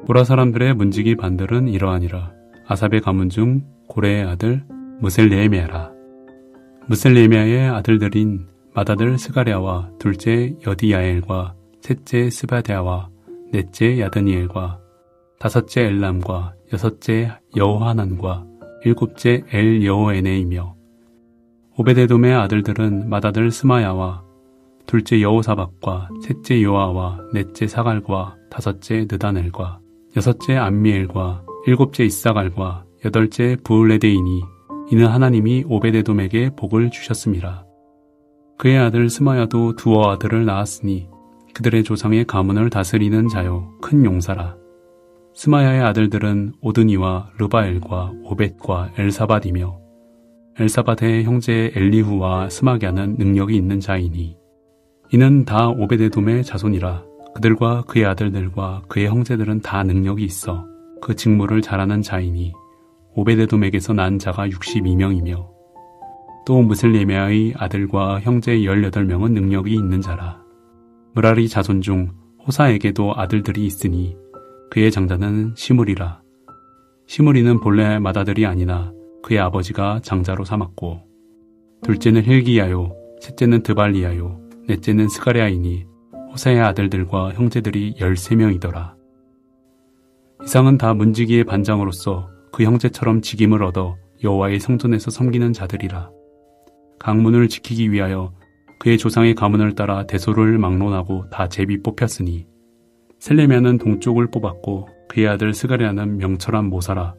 고라 사람들의 문지기 반들은 이러하니라. 아삽의 가문 중 고레의 아들 무셀레미아라. 무셀레미아의 아들들인 맏아들 스가랴와 둘째 여디야엘과 셋째 스바랴와 넷째 야드니엘과 다섯째 엘람과 여섯째 여호하난과 일곱째 엘여호에네이며 오베데돔의 아들들은 맏아들 스마야와 둘째 여호사박과 셋째 요아와 넷째 사갈과 다섯째 느다넬과 여섯째 암미엘과 일곱째 이사갈과 여덟째 부울레데이니 이는 하나님이 오베데돔에게 복을 주셨음이라. 그의 아들 스마야도 두어 아들을 낳았으니 그들의 조상의 가문을 다스리는 자요 큰 용사라. 스마야의 아들들은 오드니와 르바엘과 오벳과 엘사밧이며 엘사밧의 형제 엘리후와 스마갸는 능력이 있는 자이니 이는 다 오베데돔의 자손이라. 그들과 그의 아들들과 그의 형제들은 다 능력이 있어 그 직무를 잘하는 자이니 오베데돔에게서 난 자가 62명이며 또 무슬레메아의 아들과 형제 18명은 능력이 있는 자라. 무라리 자손 중 호사에게도 아들들이 있으니 그의 장자는 시므리라. 시므리는 본래 맏아들이 아니나 그의 아버지가 장자로 삼았고 둘째는 힐기야요 셋째는 드발리야요 넷째는 스가랴이니 호사의 아들들과 형제들이 13명이더라. 이상은 다 문지기의 반장으로서 그 형제처럼 직임을 얻어 여호와의 성전에서 섬기는 자들이라. 강문을 지키기 위하여 그의 조상의 가문을 따라 대소를 막론하고 다 제비 뽑혔으니 셀레미아는 동쪽을 뽑았고 그의 아들 스가랴는 명철한 모사라.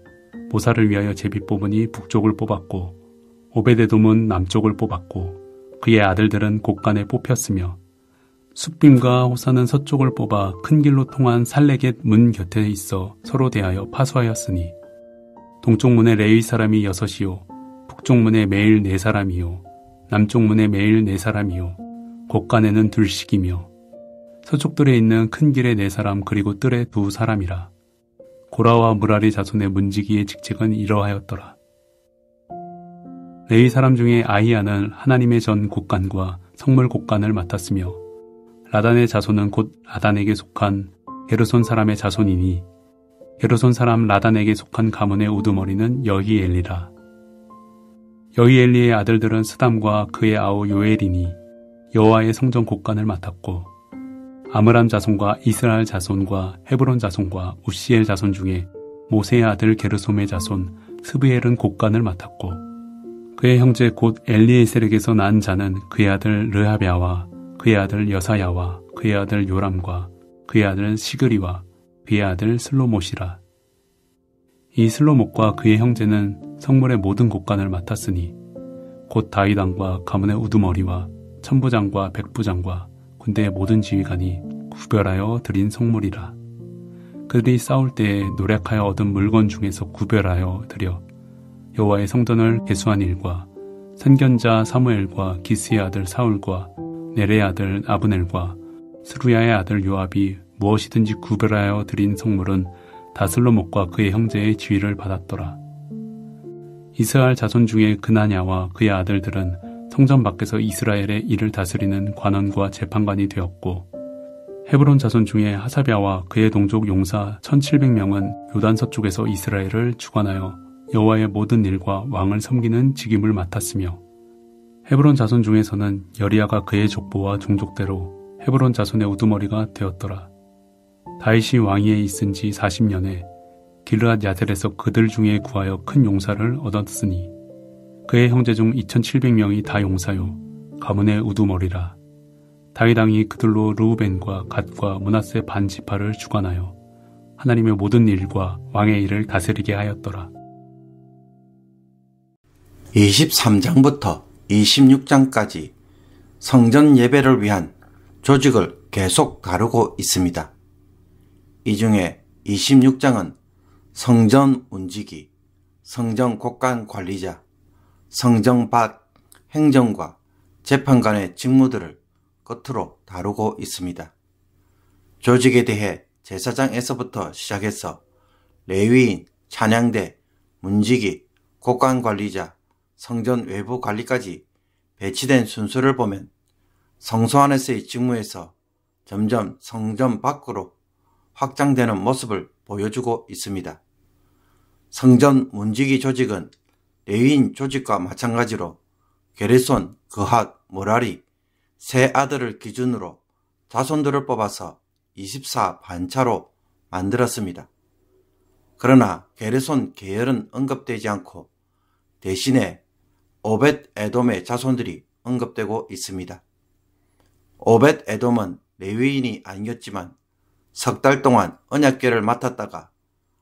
모사를 위하여 제비 뽑으니 북쪽을 뽑았고 오베데돔은 남쪽을 뽑았고 그의 아들들은 곳간에 뽑혔으며 숫빔과 호사는 서쪽을 뽑아 큰 길로 통한 살레겟 문 곁에 있어 서로 대하여 파수하였으니 동쪽 문에 레위 사람이 6이요 북쪽 문에 매일 4사람이요 남쪽 문에 매일 4사람이요 곳간에는 둘씩이며 서쪽들에 있는 큰 길에 4사람 그리고 뜰에 2사람이라. 고라와 무라리 자손의 문지기의 직책은 이러하였더라. 레위 사람 중에 아히야는 하나님의 전 곳간과 성물 곳간을 맡았으며 라단의 자손은 곧 라단에게 속한 게르손 사람의 자손이니 게르손 사람 라단에게 속한 가문의 우두머리는 여히엘리라. 여히엘리의 아들들은 스담과 그의 아우 요엘이니 여호와의 성전 곳간을 맡았고 아므람 자손과 이스라엘 자손과 헤브론 자손과 우시엘 자손 중에 모세의 아들 게르솜의 자손 스브엘은 곳간을 맡았고 그의 형제 곧 엘리에셀에게서 난 자는 그의 아들 르하랴와 그의 아들 여사야와 그의 아들 요람과 그의 아들 시그리와 그의 아들 슬로못이라. 이 슬로못과 그의 형제는 성물의 모든 곳간을 맡았으니 곧 다윗 왕과 가문의 우두머리와 천부장과 백부장과 군대의 모든 지휘관이 구별하여 드린 성물이라. 그들이 싸울 때에 노력하여 얻은 물건 중에서 구별하여 드려 여호와의 성전을 개수한 일과 선견자 사무엘과 기스의 아들 사울과 네레의 아들 아브넬과 스루야의 아들 요압이 무엇이든지 구별하여 드린 성물은 다 슬로못과 그의 형제의 지휘를 받았더라. 이스라엘 자손 중에 그나냐와 그의 아들들은 성전 밖에서 이스라엘의 일을 다스리는 관원과 재판관이 되었고 헤브론 자손 중에 하사랴와 그의 동족 용사 1700명은 요단 서쪽에서 이스라엘을 주관하여 여호와의 모든 일과 왕을 섬기는 직임을 맡았으며 헤브론 자손 중에서는 여리야가 그의 족보와 종족대로 헤브론 자손의 우두머리가 되었더라. 다윗이 왕위에 있은 지 40년에 길르앗 야셀에서 그들 중에 구하여 큰 용사를 얻었으니 그의 형제 중 2700명이 다 용사요 가문의 우두머리라. 다윗 왕이 그들로 르우벤과 갓과 므낫세 반 지파를 주관하여 하나님의 모든 일과 왕의 일을 다스리게 하였더라. 23장부터 26장까지 성전 예배를 위한 조직을 계속 다루고 있습니다. 이 중에 26장은 성전 문지기, 성전 곳간 관리자, 성전밭 행정과 재판관의 직무들을 끝으로 다루고 있습니다. 조직에 대해 제사장에서부터 시작해서 레위인, 찬양대, 문지기, 곳간 관리자, 성전 외부 관리까지 배치된 순서를 보면 성소 안에서의 직무에서 점점 성전 밖으로 확장되는 모습을 보여주고 있습니다. 성전 문지기 조직은 레위인 조직과 마찬가지로 게르손, 그핫, 므라리 세 아들을 기준으로 자손들을 뽑아서 24반차로 만들었습니다. 그러나 게르손 계열은 언급되지 않고 대신에 오벳 에돔의 자손들이 언급되고 있습니다. 오벳 에돔은 레위인이 아니었지만 석 달 동안 언약궤를 맡았다가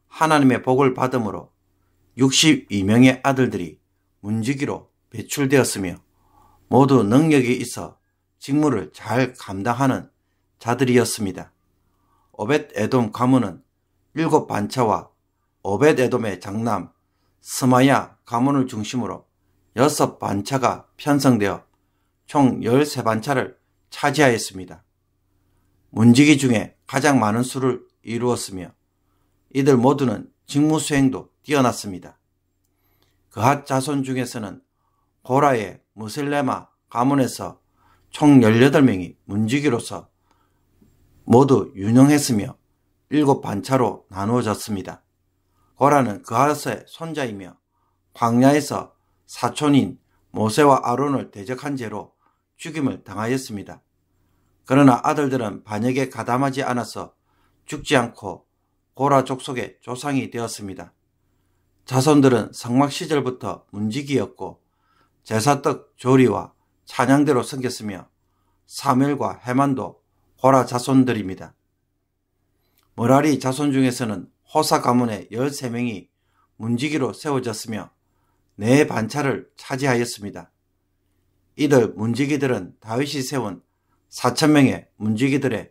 하나님의 복을 받음으로 62명의 아들들이 문지기로 배출되었으며 모두 능력이 있어 직무를 잘 감당하는 자들이었습니다. 오벳 에돔 가문은 7반차와 오벳 에돔의 장남 스마야 가문을 중심으로 6반차가 편성되어 총 13반차를 차지하였습니다. 문지기 중에 가장 많은 수를 이루었으며 이들 모두는 직무 수행도 뛰어났습니다. 그핫 자손 중에서는 고라의 무슬레마 가문에서 총 18명이 문지기로서 모두 유능했으며 7반차로 나누어졌습니다. 고라는 그핫의 손자이며 광야에서 사촌인 모세와 아론을 대적한 죄로 죽임을 당하였습니다. 그러나 아들들은 반역에 가담하지 않아서 죽지 않고 고라 족속의 조상이 되었습니다. 자손들은 성막 시절부터 문지기였고 제사떡 조리와 찬양대로 섬겼으며 사멜과 헤만도 고라 자손들입니다. 므라리 자손 중에서는 호사 가문의 13명이 문지기로 세워졌으며 4반차를 차지하였습니다. 이들 문지기들은 다윗이 세운 4,000명의 문지기들의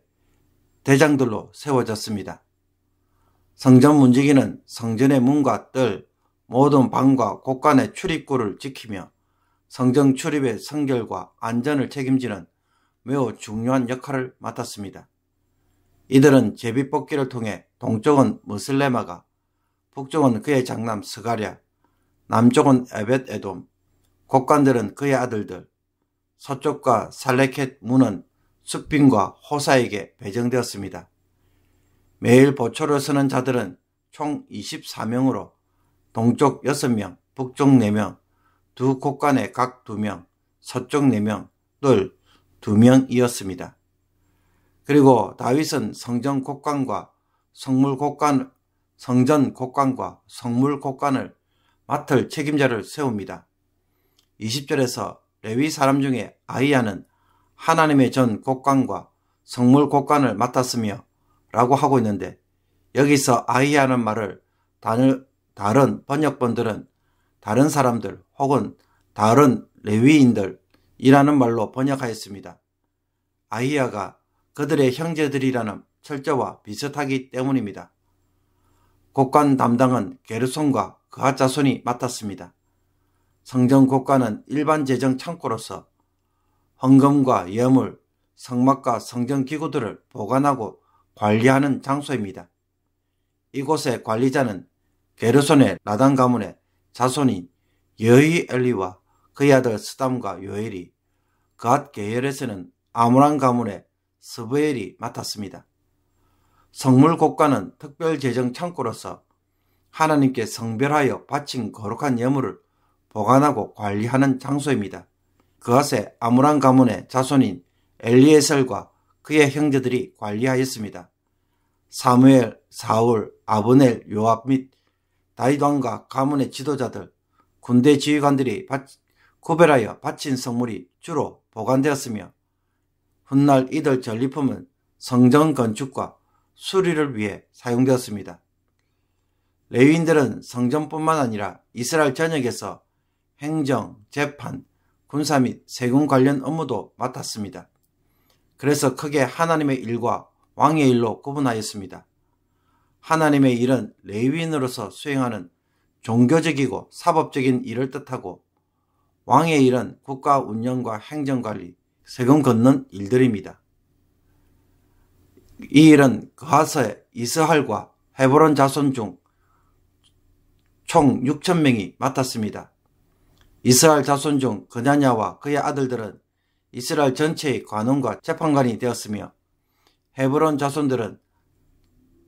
대장들로 세워졌습니다. 성전 문지기는 성전의 문과 뜰, 모든 방과 곳간의 출입구를 지키며 성전 출입의 성결과 안전을 책임지는 매우 중요한 역할을 맡았습니다. 이들은 제비뽑기를 통해 동쪽은 무슬레마가, 북쪽은 그의 장남 스가랴, 남쪽은 에벳 에돔, 곳간들은 그의 아들들, 서쪽과 살레켓 문은 숫빈과 호사에게 배정되었습니다. 매일 보초를 서는 자들은 총 24명으로 동쪽 6명, 북쪽 4명, 두 곳간에 각 2명, 서쪽 4명, 뜰 2명이었습니다. 그리고 다윗은 성전 곳간과 성전 곡간을 맡을 책임자를 세웁니다. 20절에서 레위 사람 중에 아히야는 하나님의 전 곡간과 성물 곡간을 맡았으며 라고 하고 있는데, 여기서 아히야는 말을 다른 번역본들은 다른 사람들 혹은 다른 레위인들이라는 말로 번역하였습니다. 아히야가 그들의 형제들이라는 철자와 비슷하기 때문입니다. 곡간 담당은 게르손과 그핫 자손이 맡았습니다. 성전 곡간은 일반 재정 창고로서 헌금과 예물, 성막과 성전 기구들을 보관하고 관리하는 장소입니다. 이곳의 관리자는 게르손의 라단 가문의 자손인 여히엘리와 그의 아들 스담과 요엘이, 그핫 계열에서는 아므람 가문의 스브엘이 맡았습니다. 성물 곡간은 특별 재정 창고로서 하나님께 성별하여 바친 거룩한 예물을 보관하고 관리하는 장소입니다. 그핫의 아므람 가문의 자손인 엘리에셀과 그의 형제들이 관리하였습니다. 사무엘, 사울, 아브넬, 요압 및 다윗 왕과 가문의 지도자들, 군대 지휘관들이 구별하여 바친 성물이 주로 보관되었으며, 훗날 이들 전리품은 성전 건축과 수리를 위해 사용되었습니다. 레위인들은 성전뿐만 아니라 이스라엘 전역에서 행정, 재판, 군사 및 세금 관련 업무도 맡았습니다. 그래서 크게 하나님의 일과 왕의 일로 구분하였습니다. 하나님의 일은 레위인으로서 수행하는 종교적이고 사법적인 일을 뜻하고, 왕의 일은 국가 운영과 행정관리, 세금 걷는 일들입니다. 이 일은 그핫의 이스할과 헤브론 자손 중 총 6,000명이 맡았습니다. 이스라엘 자손 중 그냐냐와 그의 아들들은 이스라엘 전체의 관원과 재판관이 되었으며, 헤브론 자손들은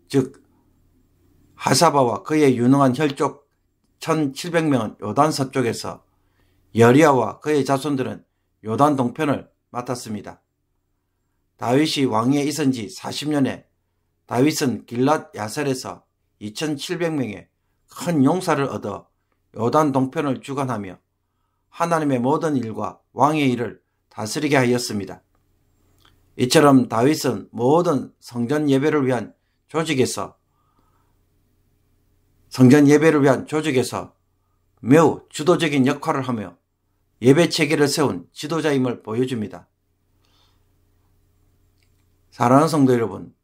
즉 하사바와 그의 유능한 혈족 1700명은 요단 서쪽에서, 여리야와 그의 자손들은 요단 동편을 맡았습니다. 다윗이 왕위에 있은 지 40년에 다윗은 길랏 야셀에서 2700명의 큰 용사를 얻어 요단 동편을 주관하며 하나님의 모든 일과 왕의 일을 다스리게 하였습니다. 이처럼 다윗은 모든 성전 예배를 위한 조직에서 매우 주도적인 역할을 하며 예배 체계를 세운 지도자임을 보여줍니다. 사랑하는 성도 여러분,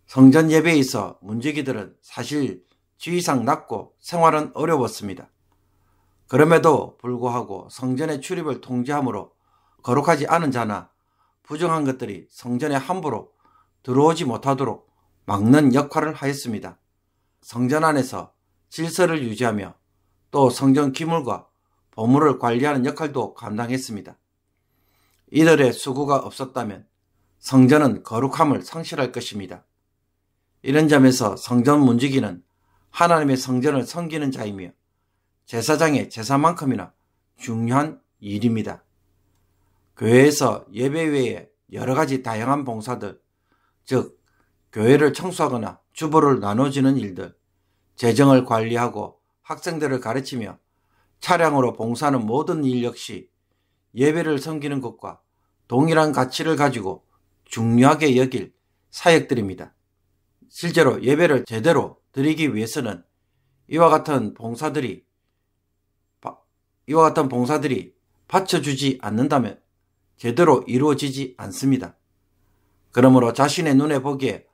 성전 예배에 있어 문지기들은 사실 지위상 낮고 생활은 어려웠습니다. 그럼에도 불구하고 성전의 출입을 통제함으로 거룩하지 않은 자나 부정한 것들이 성전에 함부로 들어오지 못하도록 막는 역할을 하였습니다. 성전 안에서 질서를 유지하며 또 성전 기물과 보물을 관리하는 역할도 감당했습니다. 이들의 수고가 없었다면 성전은 거룩함을 상실할 것입니다. 이런 점에서 성전 문지기는 하나님의 성전을 섬기는 자이며 제사장의 제사만큼이나 중요한 일입니다. 교회에서 예배 외에 여러 가지 다양한 봉사들, 즉 교회를 청소하거나 주보를 나눠주는 일들, 재정을 관리하고 학생들을 가르치며 차량으로 봉사하는 모든 일 역시 예배를 섬기는 것과 동일한 가치를 가지고 중요하게 여길 사역들입니다. 실제로 예배를 제대로 드리기 위해서는 이와 같은 봉사들이 받쳐주지 않는다면 제대로 이루어지지 않습니다. 그러므로 자신의 눈에 보기에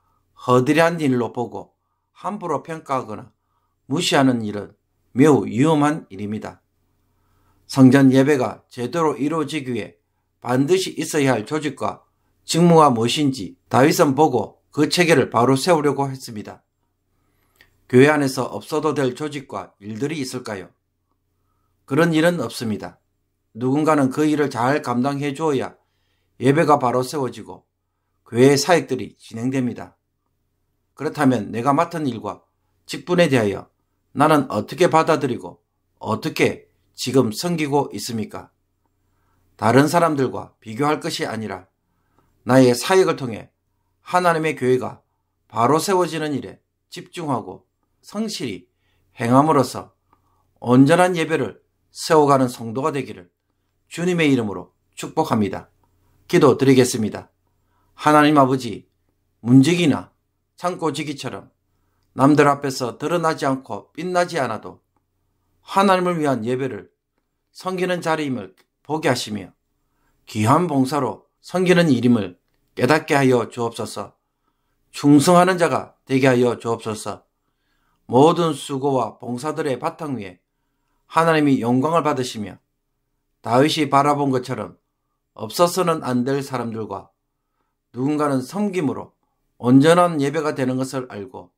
허드레한 일로 보고 함부로 평가하거나 무시하는 일은 매우 위험한 일입니다. 성전 예배가 제대로 이루어지기 위해 반드시 있어야 할 조직과 직무가 무엇인지 다윗은 보고 그 체계를 바로 세우려고 했습니다. 교회 안에서 없어도 될 조직과 일들이 있을까요? 그런 일은 없습니다. 누군가는 그 일을 잘 감당해 주어야 예배가 바로 세워지고 교회의 사역들이 진행됩니다. 그렇다면 내가 맡은 일과 직분에 대하여 나는 어떻게 받아들이고 어떻게 지금 섬기고 있습니까? 다른 사람들과 비교할 것이 아니라 나의 사역을 통해 하나님의 교회가 바로 세워지는 일에 집중하고 성실히 행함으로써 온전한 예배를 세워가는 성도가 되기를 주님의 이름으로 축복합니다. 기도드리겠습니다. 하나님 아버지, 문지기나 창고지기처럼 남들 앞에서 드러나지 않고 빛나지 않아도 하나님을 위한 예배를 섬기는 자리임을 보게 하시며 귀한 봉사로 섬기는 일임을 깨닫게 하여 주옵소서. 충성하는 자가 되게 하여 주옵소서. 모든 수고와 봉사들의 바탕 위에 하나님이 영광을 받으시며 다윗이 바라본 것처럼 없어서는 안 될 사람들과 누군가는 섬김으로 온전한 예배가 되는 것을 알고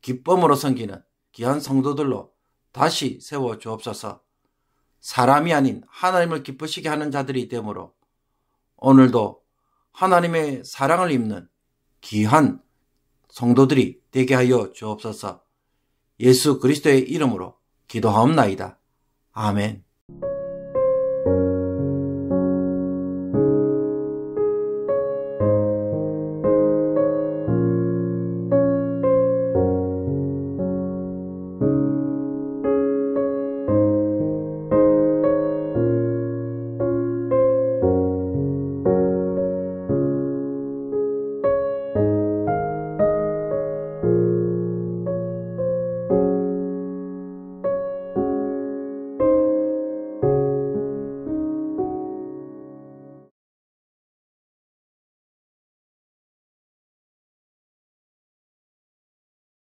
기쁨으로 섬기는 귀한 성도들로 다시 세워 주옵소서. 사람이 아닌 하나님을 기쁘시게 하는 자들이 되므로 오늘도 하나님의 사랑을 입는 귀한 성도들이 되게 하여 주옵소서. 예수 그리스도의 이름으로 기도하옵나이다. 아멘.